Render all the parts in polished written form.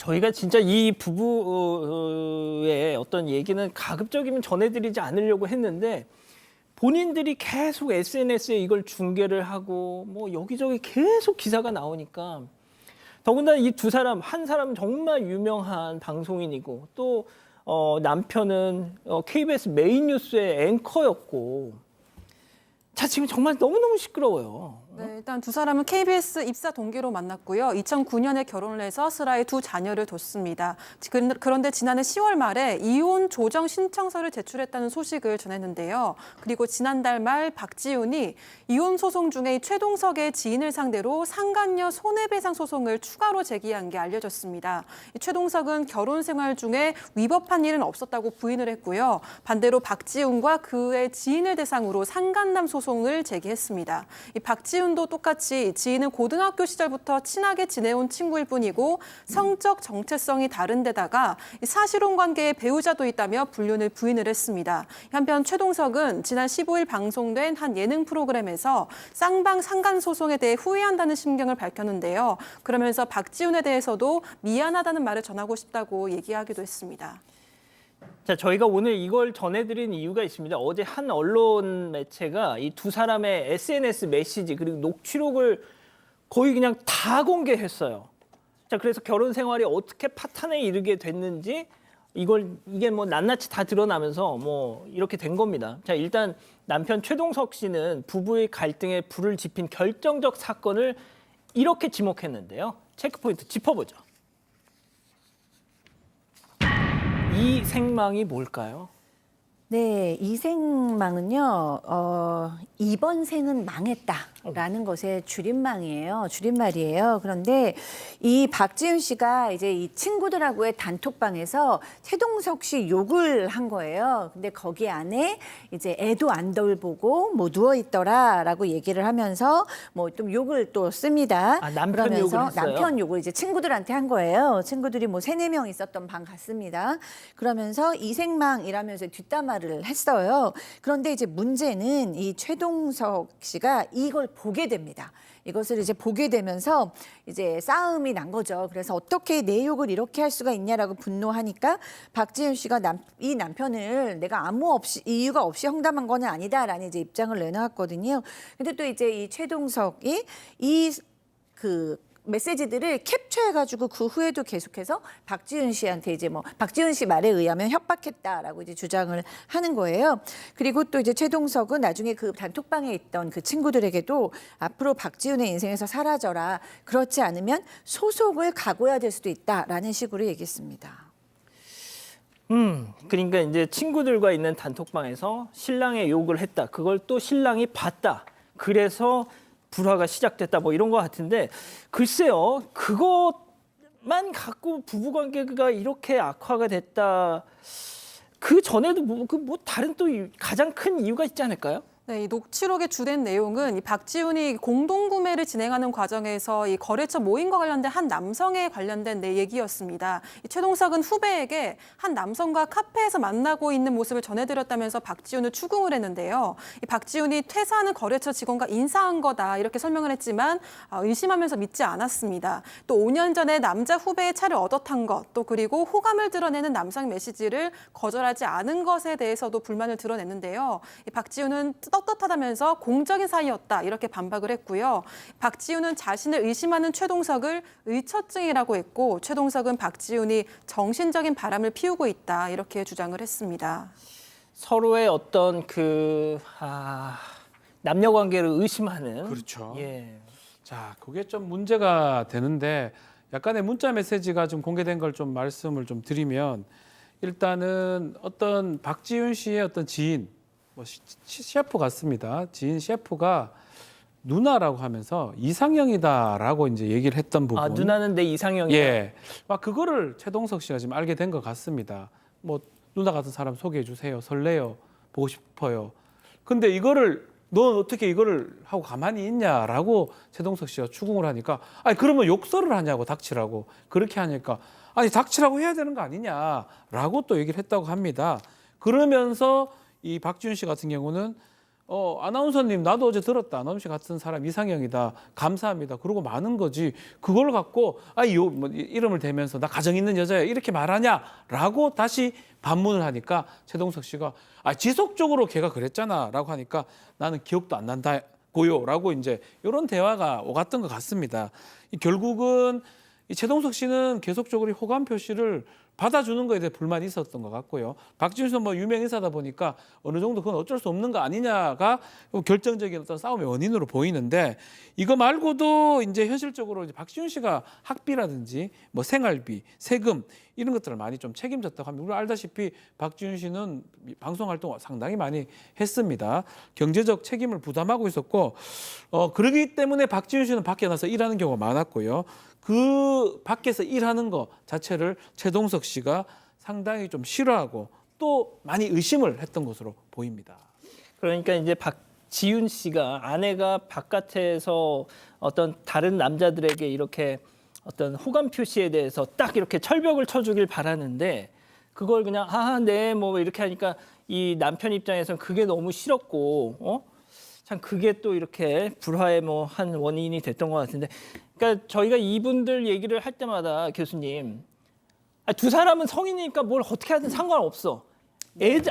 저희가 진짜 이 부부의 어떤 얘기는 가급적이면 전해드리지 않으려고 했는데 본인들이 계속 SNS에 이걸 중계를 하고 뭐 여기저기 계속 기사가 나오니까 더군다나 이 두 사람, 한 사람은 정말 유명한 방송인이고 또 남편은 KBS 메인 뉴스의 앵커였고 자, 지금 정말 너무너무 시끄러워요. 네, 일단 두 사람은 KBS 입사 동기로 만났고요. 2009년에 결혼을 해서 슬하에 두 자녀를 뒀습니다. 그런데 지난해 10월 말에 이혼 조정 신청서를 제출했다는 소식을 전했는데요. 그리고 지난달 말 박지훈이 이혼 소송 중에 최동석의 지인을 상대로 상간녀 손해배상 소송을 추가로 제기한 게 알려졌습니다. 최동석은 결혼 생활 중에 위법한 일은 없었다고 부인을 했고요. 반대로 박지훈과 그의 지인을 대상으로 상간남 소송을 제기했습니다. 이 박지훈도 똑같이 지인은 고등학교 시절부터 친하게 지내온 친구일 뿐이고 성적 정체성이 다른 데다가 사실혼 관계에 배우자도 있다며 불륜을 부인을 했습니다. 한편 최동석은 지난 15일 방송된 한 예능 프로그램에서 쌍방 상간 소송에 대해 후회한다는 심경을 밝혔는데요. 그러면서 박지훈에 대해서도 미안하다는 말을 전하고 싶다고 얘기하기도 했습니다. 자, 저희가 오늘 이걸 전해드린 이유가 있습니다. 어제 한 언론 매체가 이 두 사람의 SNS 메시지 그리고 녹취록을 거의 그냥 다 공개했어요. 자, 그래서 결혼 생활이 어떻게 파탄에 이르게 됐는지 이게 뭐 낱낱이 다 드러나면서 뭐 이렇게 된 겁니다. 자, 일단 남편 최동석 씨는 부부의 갈등에 불을 지핀 결정적 사건을 이렇게 지목했는데요. 체크포인트 짚어보죠. 이 생망이 뭘까요? 네, 이 생망은요, 이번 생은 망했다라는 것의 줄임말이에요. 그런데 이 박지훈 씨가 이제 이 친구들하고의 단톡방에서 최동석 씨 욕을 한 거예요. 근데 거기 안에 이제 애도 안 돌보고 뭐 누워있더라라고 얘기를 하면서 뭐 좀 욕을 또 씁니다. 아, 남편 욕을 했어요? 남편 욕을 이제 친구들한테 한 거예요. 친구들이 뭐 3-4명 있었던 방 같습니다. 그러면서 이생망이라면서 뒷담화를 했어요. 그런데 이제 문제는 이 최동석 씨가 이걸 보게 됩니다. 이것을 이제 보게 되면서 이제 싸움이 난 거죠. 그래서 어떻게 내 욕을 이렇게 할 수가 있냐라고 분노하니까 박지훈 씨가 이 남편을 내가 이유가 없이 험담한 건 아니다라는 이제 입장을 내놓았거든요. 근데 또 이제 이 최동석이 메시지들을 캡처해가지고 그 후에도 계속해서 박지훈 씨한테 이제 뭐 박지훈 씨 말에 의하면 협박했다라고 이제 주장을 하는 거예요. 그리고 또 이제 최동석은 나중에 그 단톡방에 있던 그 친구들에게도 앞으로 박지훈의 인생에서 사라져라. 그렇지 않으면 소속을 각오해야 될 수도 있다라는 식으로 얘기했습니다. 그러니까 이제 친구들과 있는 단톡방에서 신랑의 욕을 했다. 그걸 또 신랑이 봤다. 그래서 불화가 시작됐다 뭐 이런 것 같은데 글쎄요. 그것만 갖고 부부관계가 이렇게 악화가 됐다. 그 전에도 뭐 다른 또 가장 큰 이유가 있지 않을까요? 네, 이 녹취록의 주된 내용은 이 박지훈이 공동구매를 진행하는 과정에서 이 거래처 모임과 관련된 한 남성에 관련된 얘기였습니다. 이 최동석은 후배에게 한 남성과 카페에서 만나고 있는 모습을 전해드렸다면서 박지훈을 추궁을 했는데요. 이 박지훈이 퇴사하는 거래처 직원과 인사한 거다 이렇게 설명을 했지만 의심하면서 믿지 않았습니다. 또 5년 전에 남자 후배의 차를 얻어 탄 것, 또 그리고 호감을 드러내는 남성 메시지를 거절하지 않은 것에 대해서도 불만을 드러냈는데요. 이 박지훈은 떳떳하다면서 공적인 사이였다 이렇게 반박을 했고요. 박지훈은 자신을 의심하는 최동석을 의처증이라고 했고 최동석은 박지훈이 정신적인 바람을 피우고 있다 이렇게 주장을 했습니다. 서로의 어떤 남녀 관계를 의심하는. 그렇죠. 예. 자, 그게 좀 문제가 되는데 약간의 문자 메시지가 좀 공개된 걸 좀 말씀을 좀 드리면 일단은 어떤 박지훈 씨의 어떤 지인 뭐 셰프 같습니다. 지인 셰프가 누나라고 하면서 이상형이다라고 이제 얘기를 했던 부분. 아, 누나는 내 이상형이다. 예. 막 그거를 최동석 씨가 지금 알게 된 것 같습니다. 뭐 누나 같은 사람 소개해 주세요. 설레요. 보고 싶어요. 근데 이거를 넌 어떻게 이거를 하고 가만히 있냐라고 최동석 씨가 추궁을 하니까 아니 그러면 욕설을 하냐고 닥치라고 그렇게 하니까 아니 닥치라고 해야 되는 거 아니냐라고 또 얘기를 했다고 합니다. 그러면서 이 박지훈 씨 같은 경우는 아나운서님 나도 어제 들었다. 아나운서 씨 같은 사람 이상형이다. 감사합니다. 그러고 마는 거지. 그걸 갖고 뭐 이름을 대면서 나 가정 있는 여자야 이렇게 말하냐라고 다시 반문을 하니까 최동석 씨가 지속적으로 걔가 그랬잖아라고 하니까 나는 기억도 안 난다고요라고 이제 이런 대화가 오갔던 것 같습니다. 결국은 이 최동석 씨는 계속적으로 호감 표시를 받아주는 거에 대해 불만이 있었던 것 같고요. 박지훈 씨는 뭐 유명 인사다 보니까 어느 정도 그건 어쩔 수 없는 거 아니냐가 결정적인 어떤 싸움의 원인으로 보이는데 이거 말고도 이제 현실적으로 이제 박지훈 씨가 학비라든지 뭐 생활비, 세금 이런 것들을 많이 좀 책임졌다고 합니다. 우리 알다시피 박지훈 씨는 방송 활동을 상당히 많이 했습니다. 경제적 책임을 부담하고 있었고 그러기 때문에 박지훈 씨는 밖에 나서 일하는 경우가 많았고요. 그 밖에서 일하는 거 자체를 최동석 씨가 상당히 좀 싫어하고 또 많이 의심을 했던 것으로 보입니다. 그러니까 이제 박지윤 씨가 아내가 바깥에서 어떤 다른 남자들에게 이렇게 어떤 호감 표시에 대해서 딱 이렇게 철벽을 쳐주길 바라는데 그걸 그냥 네 뭐 이렇게 하니까 이 남편 입장에서는 그게 너무 싫었고 참 그게 또 이렇게 불화의 뭐 한 원인이 됐던 것 같은데 그러니까 저희가 이분들 얘기를 할 때마다 교수님 두 사람은 성인이니까 뭘 어떻게 하든 상관없어.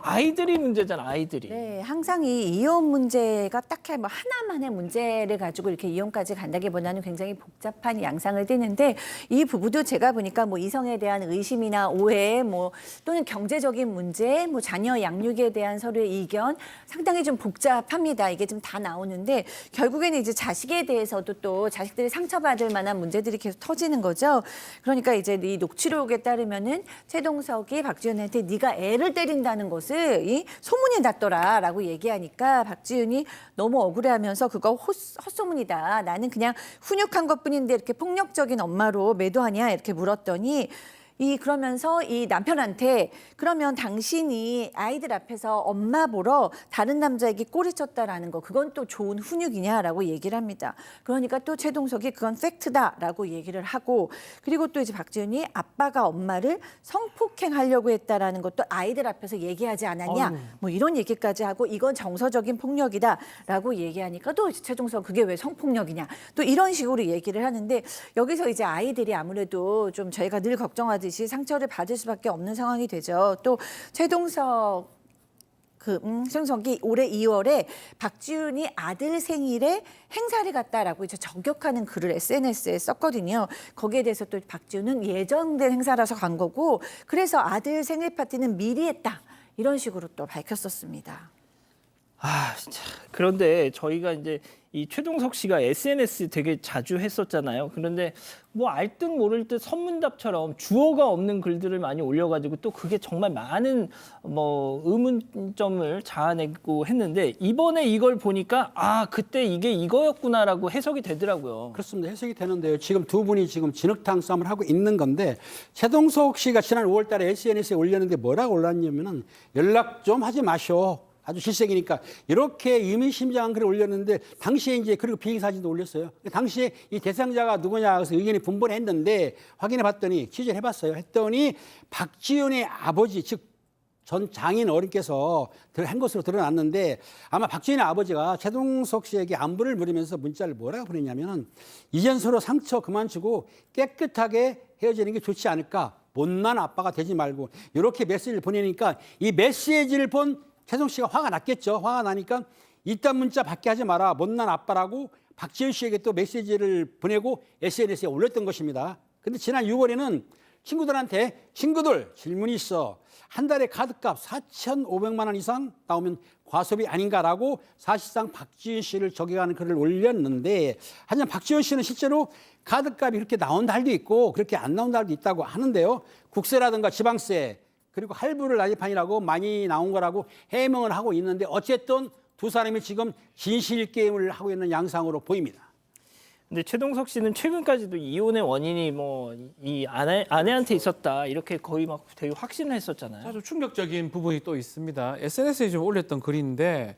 아이들이 문제잖아, 아이들이. 네, 항상 이 이혼 문제가 딱히 뭐 하나만의 문제를 가지고 이렇게 이혼까지 간다기보다는 굉장히 복잡한 양상을 띠는데 이 부부도 제가 보니까 뭐 이성에 대한 의심이나 오해, 뭐 또는 경제적인 문제, 뭐 자녀 양육에 대한 서로의 이견 상당히 좀 복잡합니다. 이게 좀 다 나오는데 결국에는 이제 자식에 대해서도 또 자식들이 상처받을 만한 문제들이 계속 터지는 거죠. 그러니까 이제 이 녹취록에 따르면은 최동석이 박지훈한테 네가 애를 때린다는 것을 이 소문이 났더라라고 얘기하니까 박지훈이 너무 억울해하면서 그거 헛소문이다. 나는 그냥 훈육한 것뿐인데 이렇게 폭력적인 엄마로 매도하냐 이렇게 물었더니 그러면서 이 남편한테 그러면 당신이 아이들 앞에서 엄마 보러 다른 남자에게 꼬리쳤다라는 거 그건 또 좋은 훈육이냐라고 얘기를 합니다. 그러니까 또 최동석이 그건 팩트다라고 얘기를 하고 그리고 또 이제 박지훈이 아빠가 엄마를 성폭행하려고 했다라는 것도 아이들 앞에서 얘기하지 않았냐 뭐 이런 얘기까지 하고 이건 정서적인 폭력이다라고 얘기하니까 또 최동석 그게 왜 성폭력이냐 또 이런 식으로 얘기를 하는데 여기서 이제 아이들이 아무래도 좀 저희가 늘 걱정하듯이 상처를 받을 수밖에 없는 상황이 되죠. 또 최동석이 올해 2월에 박지훈이 아들 생일에 행사를 갔다라고 이제 저격하는 글을 SNS에 썼거든요. 거기에 대해서 또 박지훈은 예정된 행사라서 간 거고 그래서 아들 생일 파티는 미리 했다. 이런 식으로 또 밝혔었습니다. 진짜. 그런데 저희가 이제 이 최동석 씨가 SNS 되게 자주 했었잖아요. 그런데 뭐 알 듯 모를 듯 선문답처럼 주어가 없는 글들을 많이 올려가지고 또 그게 정말 많은 뭐 의문점을 자아내고 했는데 이번에 이걸 보니까 그때 이게 이거였구나라고 해석이 되더라고요. 그렇습니다. 해석이 되는데요. 지금 두 분이 지금 진흙탕 싸움을 하고 있는 건데 최동석 씨가 지난 5월 달에 SNS에 올렸는데 뭐라고 올랐냐면은 연락 좀 하지 마쇼. 아주 질색이니까 이렇게 의미심장한 글을 올렸는데 당시에 이제 그리고 비행 사진도 올렸어요. 당시에 이 대상자가 누구냐 해서 의견이 분분했는데 확인해 봤더니 취재를 해봤어요. 했더니 박지훈의 아버지 즉 전 장인 어른께서 한 것으로 드러났는데 아마 박지훈의 아버지가 최동석 씨에게 안부를 물으면서 문자를 뭐라고 보냈냐면은 이젠 서로 상처 그만 주고 깨끗하게 헤어지는 게 좋지 않을까. 못난 아빠가 되지 말고 이렇게 메시지를 보내니까 이 메시지를 본 최동 씨가 화가 났겠죠. 화가 나니까 이딴 문자 받게 하지 마라. 못난 아빠라고 박지훈 씨에게 또 메시지를 보내고 SNS에 올렸던 것입니다. 근데 지난 6월에는 친구들한테 친구들 질문이 있어. 한 달에 카드값 4,500만 원 이상 나오면 과소비 아닌가라고 사실상 박지훈 씨를 저격하는 글을 올렸는데 하지만 박지훈 씨는 실제로 카드값이 그렇게 나온 달도 있고 그렇게 안 나온 달도 있다고 하는데요. 국세라든가 지방세 그리고 할부를 난입하니라고 많이 나온 거라고 해명을 하고 있는데 어쨌든 두 사람이 지금 진실 게임을 하고 있는 양상으로 보입니다. 근데 최동석 씨는 최근까지도 이혼의 원인이 뭐 이 아내한테 있었다 이렇게 거의 막 되게 확신을 했었잖아요. 아주 충격적인 부분이 또 있습니다. SNS에 좀 올렸던 글인데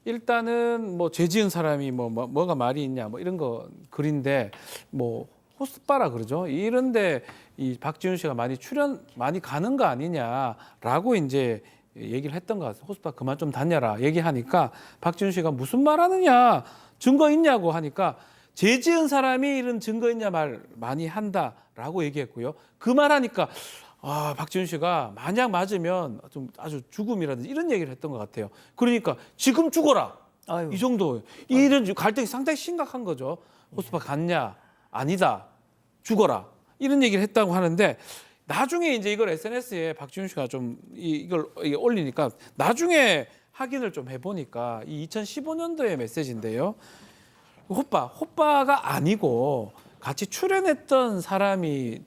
일단은 뭐 죄 지은 사람이 뭐가 말이 있냐 뭐 이런 거 글인데 뭐 호스바라 그러죠. 이런데 이 박지훈 씨가 많이 가는 거 아니냐라고 이제 얘기를 했던 것 같아요. 호스파 그만 좀 다녀라 얘기하니까 박지훈 씨가 무슨 말하느냐 증거 있냐고 하니까 죄 지은 사람이 이런 증거 있냐 말 많이 한다라고 얘기했고요. 그 말하니까 박지훈 씨가 만약 맞으면 좀 아주 죽음이라든지 이런 얘기를 했던 것 같아요. 그러니까 지금 죽어라. 아유. 이 정도 이런 갈등이 상당히 심각한 거죠. 호스파 갔냐 아니다 죽어라 이런 얘기를 했다고 하는데 나중에 이제 이걸 SNS에 박지훈 씨가 좀 이걸 올리니까 나중에 확인을 좀 해보니까 이 2015년도의 메시지인데요. 호빠가 아니고 같이 출연했던 사람이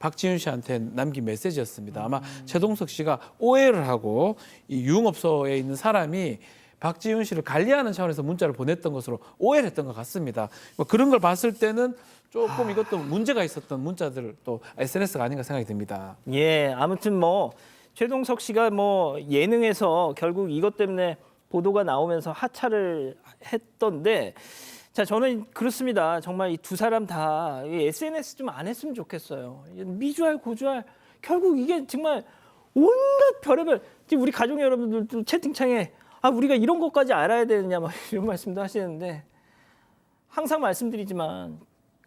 박지훈 씨한테 남긴 메시지였습니다. 아마 최동석 씨가 오해를 하고 이 유흥업소에 있는 사람이 박지훈 씨를 관리하는 차원에서 문자를 보냈던 것으로 오해를 했던 것 같습니다. 뭐 그런 걸 봤을 때는 조금 이것도 문제가 있었던 문자들 또 SNS가 아닌가 생각이 듭니다. 예, 아무튼 뭐 최동석 씨가 뭐 예능에서 결국 이것 때문에 보도가 나오면서 하차를 했던데, 자 저는 그렇습니다. 정말 이 두 사람 다 SNS 좀 안 했으면 좋겠어요. 미주알 고주알 결국 이게 정말 온갖 별의별 지금 우리 가족 여러분들도 채팅창에 우리가 이런 것까지 알아야 되느냐 막 이런 말씀도 하시는데 항상 말씀드리지만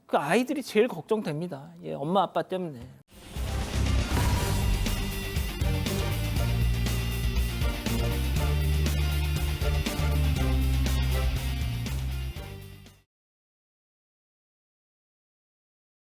그 아이들이 제일 걱정됩니다. 예, 엄마 아빠 때문에.